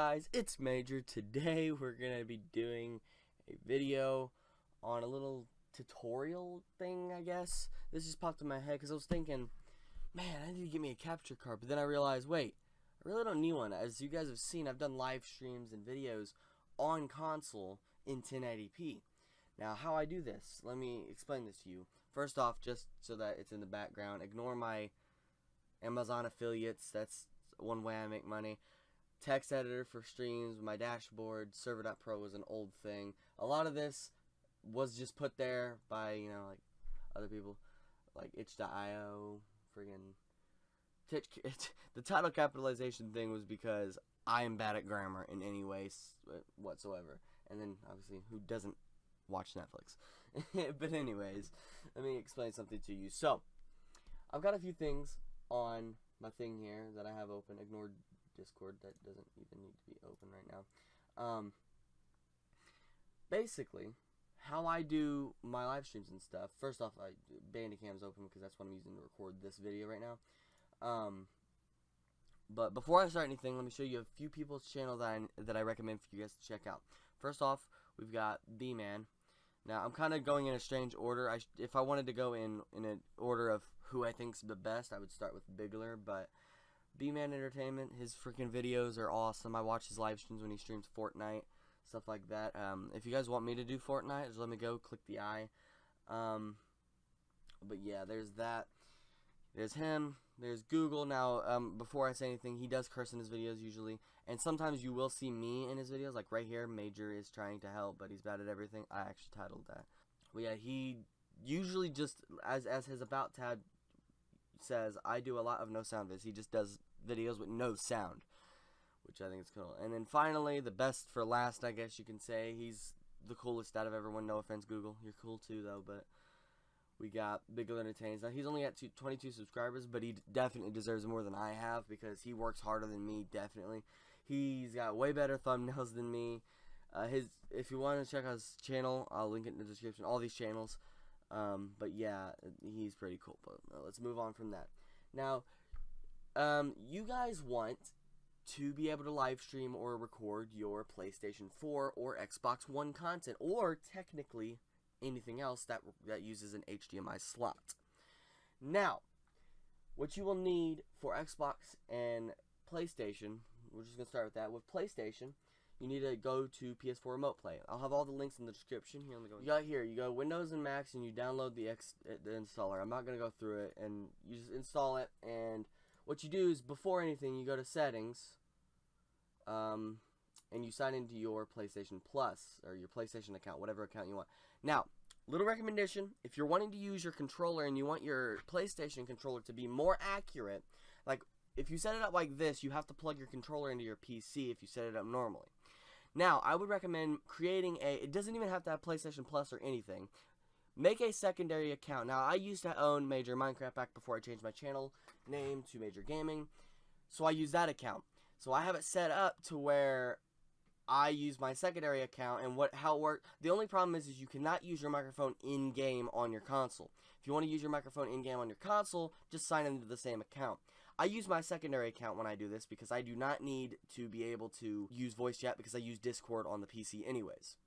guys, it's Major. Today we're gonna be doing a video on a little tutorial thing, I guess. This just popped in my head because I was thinking, man, I need to get me a capture card, but then I realized, wait, I really don't need one. As you guys have seen, I've done live streams and videos on console in 1080p. Now, how I do this, let me explain this to you. First off, just so that it's in the background, ignore my Amazon affiliates. That's one way I make money. Text editor for streams, my dashboard, server.pro was an old thing. A lot of this was just put there by, like other people, like itch.io, friggin' the title capitalization thing was because I am bad at grammar in any way whatsoever. And then, obviously, who doesn't watch Netflix? But anyways, let me explain something to you. So, I've got a few things on my thing here that I have open. Ignore Discord, that doesn't even need to be open right now. Basically, how I do my live streams and stuff. First off, Bandicam's open because that's what I'm using to record this video right now. But before I start anything, let me show you a few people's channel that I recommend for you guys to check out. First off, we've got Bman. Now, I'm kind of going in a strange order. If I wanted to go in an order of who I think's the best, I would start with Bigler, but Bman Entertainment, his freaking videos are awesome. I watch his live streams when he streams Fortnite, stuff like that. If you guys want me to do Fortnite, just let me go, click the I. But yeah, there's that. There's him. There's Google. Now, before I say anything, he does curse in his videos usually. And sometimes you will see me in his videos, like right here, Major is trying to help, but he's bad at everything. I actually titled that. But yeah, he usually just, as his About tab says, I do a lot of no sound vids. He just does videos with no sound, which I think is cool. And then finally, the best for last, I guess you can say, he's the coolest out of everyone. No offense, Google, you're cool too though. But we got Bigler EntertainsV. Now, he's only at 22 subscribers, but he definitely deserves more than I have because he works harder than me, definitely. He's got way better thumbnails than me. If you want to check out his channel, I'll link it in the description, all these channels. But yeah, he's pretty cool. But let's move on from that. Now, you guys want to be able to live stream or record your PlayStation 4 or Xbox One content, or technically anything else that uses an HDMI slot. Now, what you will need for Xbox and PlayStation, we're just gonna start with that. With PlayStation, you need to go to PS4 Remote Play. I'll have all the links in the description. Here, you go Windows and Macs, and you download the installer. I'm not gonna go through it, and you just install it. And what you do is, before anything, you go to Settings, and you sign into your PlayStation Plus or your PlayStation account, whatever account you want. Now, little recommendation: if you're wanting to use your controller and you want your PlayStation controller to be more accurate, like if you set it up like this, you have to plug your controller into your PC if you set it up normally. Now, I would recommend creating it doesn't even have to have PlayStation Plus or anything. Make a secondary account. Now, I used to own Major Minecraft back before I changed my channel name to Major Gaming, so I use that account. So I have it set up to where I use my secondary account, and how it works. The only problem is you cannot use your microphone in-game on your console. If you want to use your microphone in-game on your console, just sign into the same account. I use my secondary account when I do this because I do not need to be able to use voice chat because I use Discord on the PC anyways.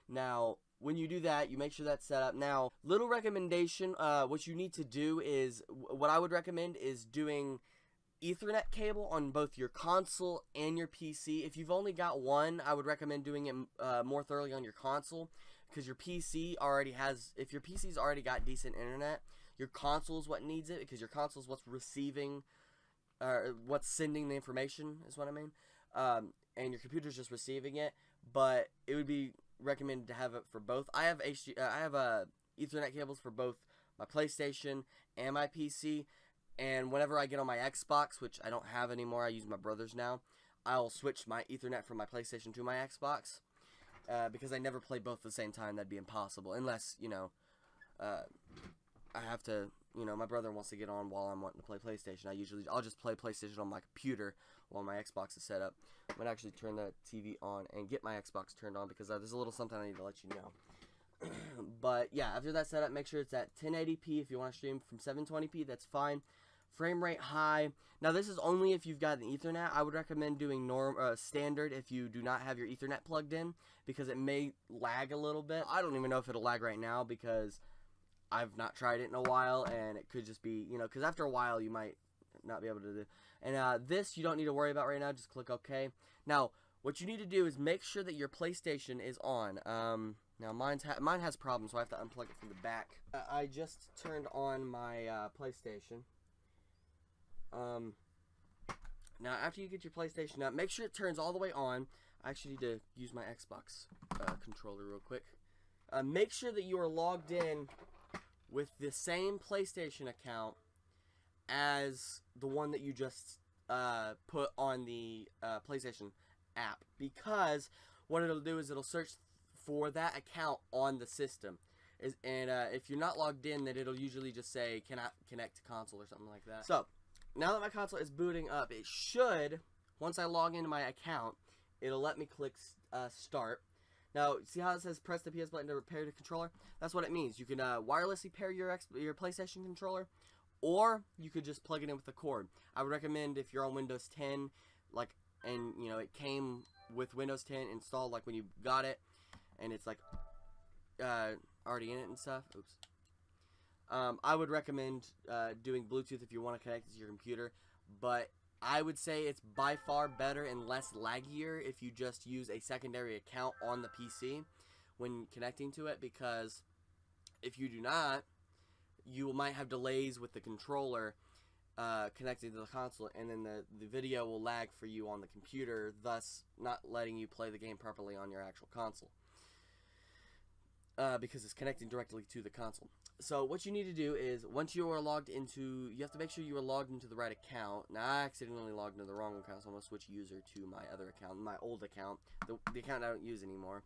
Now, when you do that, you make sure that's set up. Now, little recommendation, what you need to do is, what I would recommend is doing Ethernet cable on both your console and your PC. If you've only got one, I would recommend doing it more thoroughly on your console, because your PC already has, if your PC's already got decent internet, your console is what needs it, because your console is what's receiving, what's sending the information, is what I mean, and your computer's just receiving it. But it would be recommended to have it for both. I have Ethernet cables for both my PlayStation and my PC. And whenever I get on my Xbox, which I don't have anymore, I use my brother's now, I'll switch my Ethernet from my PlayStation to my Xbox. Because I never play both at the same time. That'd be impossible. Unless, I have to, my brother wants to get on while I'm wanting to play PlayStation. I'll just play PlayStation on my computer while my Xbox is set up. I'm going to actually turn the TV on and get my Xbox turned on because there's a little something I need to let you know. But yeah, after that's set up, make sure it's at 1080p. If you want to stream from 720p, that's fine. frame rate high. Now this is only if you've got an Ethernet. I would recommend doing standard if you do not have your Ethernet plugged in, because it may lag a little bit. I don't even know if it'll lag right now because I've not tried it in a while, and it could just be, you know, because after a while you might not be able to do. And this you don't need to worry about right now. Just click OK. Now what you need to do is make sure that your PlayStation is on. Now mine has problems, so I have to unplug it from the back. I just turned on my PlayStation. Now after you get your PlayStation up, make sure it turns all the way on. I actually need to use my Xbox controller real quick. Make sure that you are logged in with the same PlayStation account as the one that you just put on the PlayStation app, because what it'll do is it'll search for that account on the system. If you're not logged in, then it'll usually just say cannot connect to console or something like that. So now that my console is booting up, it should, once I log into my account, it'll let me click start. Now see how it says press the PS button to pair the controller? That's what it means. You can wirelessly pair your PlayStation controller, or you could just plug it in with a cord. I would recommend, if you're on Windows 10, and you know it came with Windows 10 installed, like when you got it, and it's like already in it and stuff. Oops. I would recommend doing Bluetooth if you want to connect it to your computer, but I would say it's by far better and less laggier if you just use a secondary account on the PC when connecting to it, because if you do not, you might have delays with the controller connected to the console, and then the video will lag for you on the computer, thus not letting you play the game properly on your actual console, because it's connecting directly to the console. So what you need to do is, once you are logged into, you have to make sure you are logged into the right account. Now I accidentally logged into the wrong account, so I'm going to switch user to my other account, my old account, the account I don't use anymore.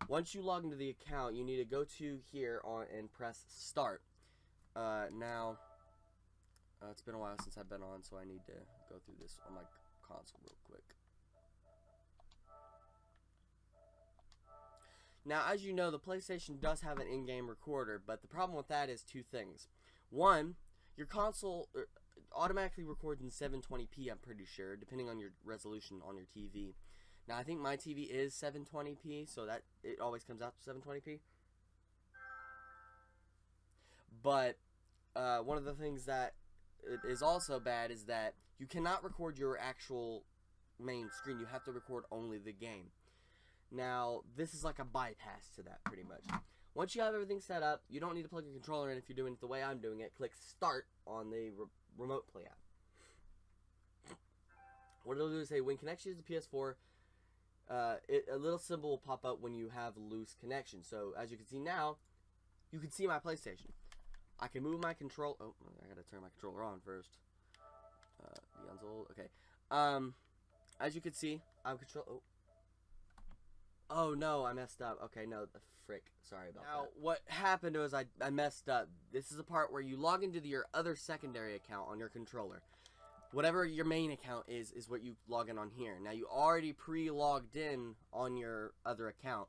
Once you log into the account, you need to go to here and press start. Now it's been a while since I've been on, so I need to go through this on my console real quick. Now, as you know, the PlayStation does have an in-game recorder, but the problem with that is two things. One, your console automatically records in 720p, I'm pretty sure, depending on your resolution on your TV. Now, I think my TV is 720p, so that it always comes out to 720p. But one of the things that is also bad is that you cannot record your actual main screen. You have to record only the game. Now, this is like a bypass to that, pretty much. Once you have everything set up, you don't need to plug your controller in if you're doing it the way I'm doing it. Click Start on the Remote Play app. What it'll do is say, when connection to the PS4, a little symbol will pop up when you have loose connection. So, as you can see now, you can see my PlayStation. I can move my control. Oh, I gotta turn my controller on first. The unsold. Okay. As you can see, I'm control. Oh no, I messed up. Okay, no, the frick. Sorry about that. Now, what happened was I messed up. This is a part where you log into your other secondary account on your controller. Whatever your main account is what you log in on here. Now, you already pre-logged in on your other account.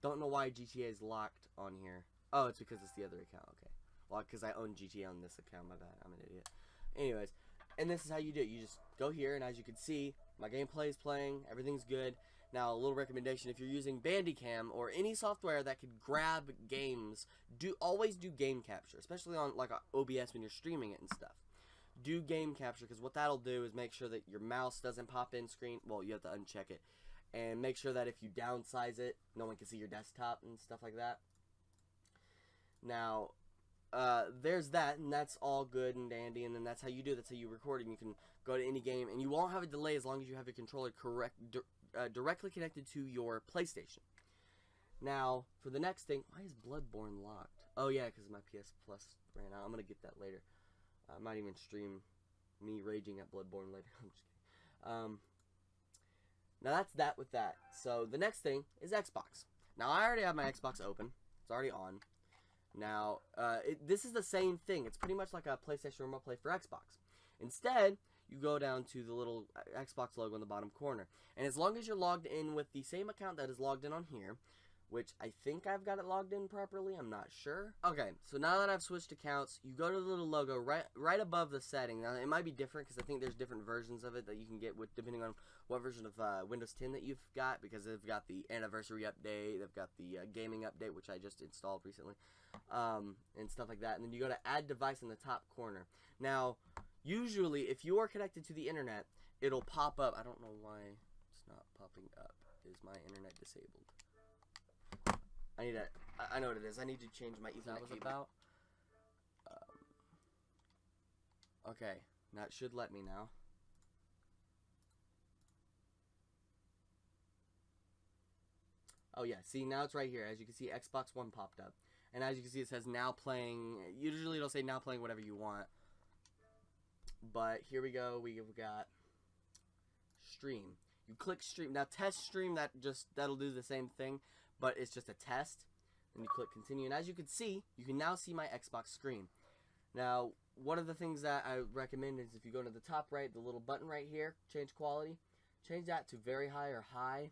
Don't know why GTA is locked on here. Oh, it's because it's the other account. Okay. Well, because I own GTA on this account. My bad. I'm an idiot. Anyways, and this is how you do it. You just go here, and as you can see, my gameplay is playing. Everything's good. Now, a little recommendation, if you're using Bandicam or any software that could grab games, always do game capture, especially on like OBS when you're streaming it and stuff. Do game capture, because what that'll do is make sure that your mouse doesn't pop in screen. Well, you have to uncheck it. And make sure that if you downsize it, no one can see your desktop and stuff like that. Now, there's that, and that's all good and dandy, and then that's how you do it. That's how you record it, and you can go to any game, and you won't have a delay as long as you have your controller directly connected to your PlayStation. Now, for the next thing, why is Bloodborne locked? Oh yeah, because my PS Plus ran out. I'm gonna get that later. I might even stream me raging at Bloodborne later. I'm just kidding. Now that's that with that. So the next thing is Xbox. Now I already have my Xbox open. It's already on. Now this is the same thing. It's pretty much like a PlayStation Remote Play for Xbox. Instead, you go down to the little Xbox logo in the bottom corner. And as long as you're logged in with the same account that is logged in on here, which I think I've got it logged in properly. I'm not sure. Okay, so now that I've switched accounts, you go to the little logo right above the setting. Now, it might be different because I think there's different versions of it that you can get with depending on what version of Windows 10 that you've got, because they've got the anniversary update, they've got the gaming update, which I just installed recently, and stuff like that. And then you go to Add Device in the top corner. Now, usually, if you are connected to the internet, it'll pop up. I don't know why it's not popping up. Is my internet disabled? I know what it is. I need to change my Ethernet cable. Okay, that should let me now. Oh yeah, see, now it's right here. As you can see, Xbox One popped up. And as you can see, it says now playing. Usually it'll say now playing whatever you want. But here we go. We've got stream. You click stream. Now test stream, that'll do the same thing, but it's just a test. And you click continue. And as you can see, you can now see my Xbox screen. Now, one of the things that I recommend is if you go to the top right, the little button right here, change quality, change that to very high or high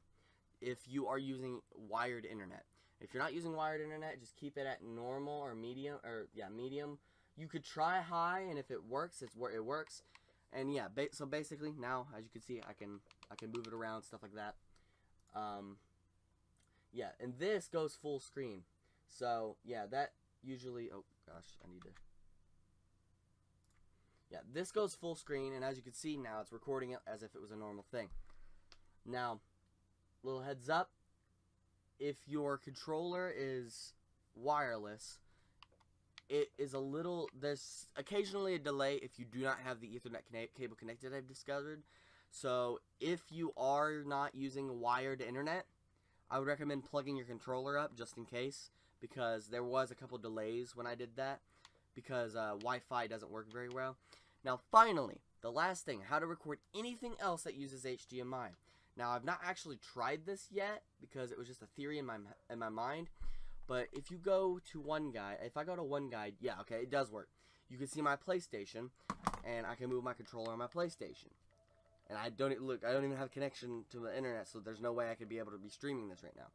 if you are using wired internet. If you're not using wired internet, just keep it at normal or medium, medium. You could try high, and if it works, it works. And yeah, so basically now, as you can see, I can move it around, stuff like that. Yeah, and this goes full screen. So yeah, that usually. Oh gosh, I need to. Yeah, this goes full screen, and as you can see now, it's recording it as if it was a normal thing. Now, little heads up, if your controller is wireless, it is a little, there's occasionally a delay if you do not have the Ethernet cable connected, I've discovered. So if you are not using wired internet, I would recommend plugging your controller up just in case, because there was a couple delays when I did that, because Wi-Fi doesn't work very well. Now finally, the last thing, how to record anything else that uses HDMI. Now I've not actually tried this yet because it was just a theory in my mind. But if you go to OneGuide, if I go to OneGuide, yeah, okay, it does work. You can see my PlayStation, and I can move my controller on my PlayStation. And I don't even have a connection to the internet, so there's no way I could be able to be streaming this right now.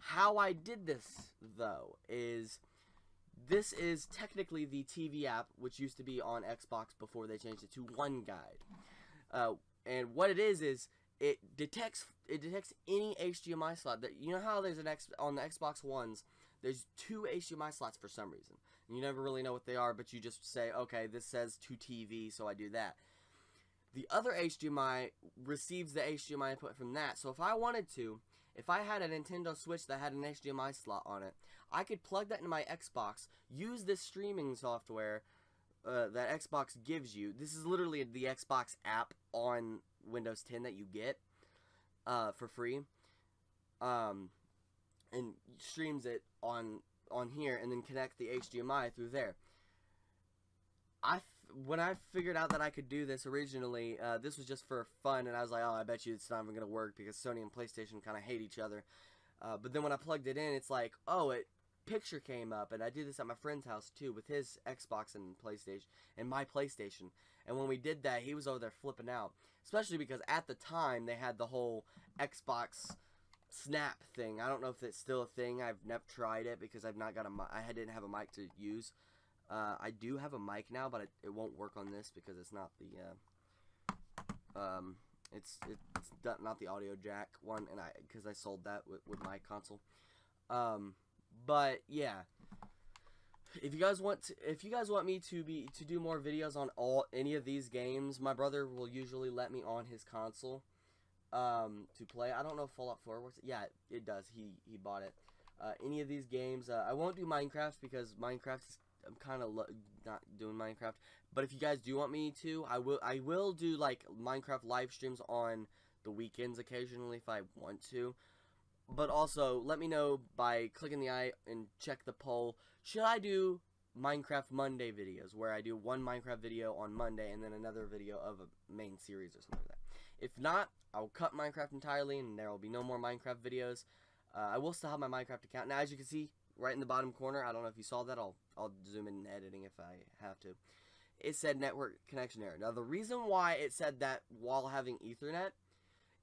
How I did this, though, is this is technically the TV app, which used to be on Xbox before they changed it to OneGuide. And what it is it detects any HDMI slot. That, you know how there's on the Xbox Ones, there's 2 HDMI slots for some reason. And you never really know what they are, but you just say, okay, this says to TV, so I do that. The other HDMI receives the HDMI input from that. So if I wanted to, if I had a Nintendo Switch that had an HDMI slot on it, I could plug that into my Xbox, use this streaming software that Xbox gives you. This is literally the Xbox app on Windows 10 that you get for free, and streams it on here, and then connect the HDMI through there. When I figured out that I could do this originally, this was just for fun, and I was like, oh, I bet you it's not even gonna work because Sony and PlayStation kind of hate each other. But then when I plugged it in, it's like, oh, picture came up, and I did this at my friend's house too with his Xbox and PlayStation and my PlayStation. And when we did that, he was over there flipping out, especially because at the time they had the whole Xbox Snap thing. I don't know if it's still a thing. I've never tried it because I've not got I didn't have a mic to use. I do have a mic now, but it won't work on this because it's not the it's not the audio jack one, and because I sold that with my console. But yeah, if you guys want me to do more videos on any of these games, my brother will usually let me on his console to play. I don't know if Fallout 4 works. Yeah, it does. He bought it. Any of these games, I won't do Minecraft because I'm kind of not doing Minecraft. But if you guys do want me to, I will do like Minecraft live streams on the weekends occasionally if I want to. But also, let me know by clicking the eye and check the poll. Should I do Minecraft Monday videos, where I do one Minecraft video on Monday and then another video of a main series or something like that? If not, I will cut Minecraft entirely and there will be no more Minecraft videos. I will still have my Minecraft account. Now, as you can see, right in the bottom corner, I don't know if you saw that. I'll zoom in editing if I have to. It said network connection error. Now, the reason why it said that while having Ethernet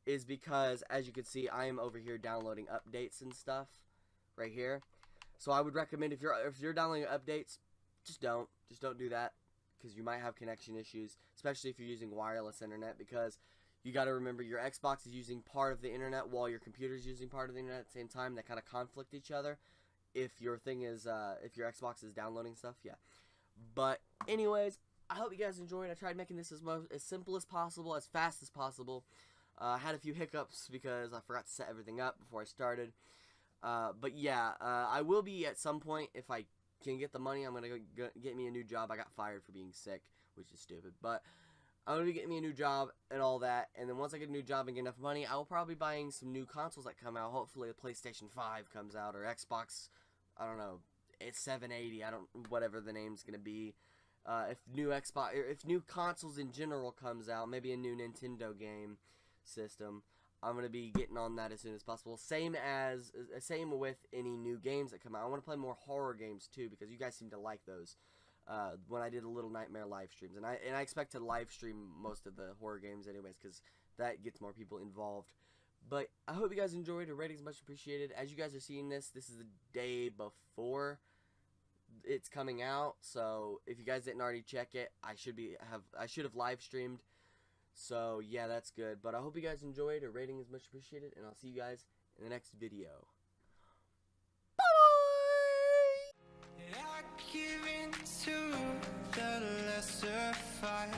is because, as you can see, I am over here downloading updates and stuff. right here. So I would recommend if you're downloading updates, just don't do that, because you might have connection issues, especially if you're using wireless internet, because you got to remember your Xbox is using part of the internet while your computer is using part of the internet at the same time. That kind of conflict each other. If your thing is if your Xbox is downloading stuff, yeah. But anyways, I hope you guys enjoyed. I tried making this as simple as possible, as fast as possible. I had a few hiccups because I forgot to set everything up before I started. But yeah, I will be at some point, if I can get the money, I'm going to get me a new job. I got fired for being sick, which is stupid. But I'm going to be getting me a new job and all that. And then once I get a new job and get enough money, I will probably be buying some new consoles that come out. Hopefully a PlayStation 5 comes out, or Xbox, I don't know, it's 780, whatever the name's going to be. If new consoles in general comes out, maybe a new Nintendo game system, I'm gonna be getting on that as soon as possible. Same with any new games that come out. I want to play more horror games too, because you guys seem to like those. When I did a Little Nightmare live streams, and I expect to live stream most of the horror games anyways, because that gets more people involved. But I hope you guys enjoyed. A rating is much appreciated. As you guys are seeing this is the day before it's coming out, so if you guys didn't already check it, I should have live streamed. So yeah, that's good. But I hope you guys enjoyed. A rating is much appreciated, and I'll see you guys in the next video. Bye.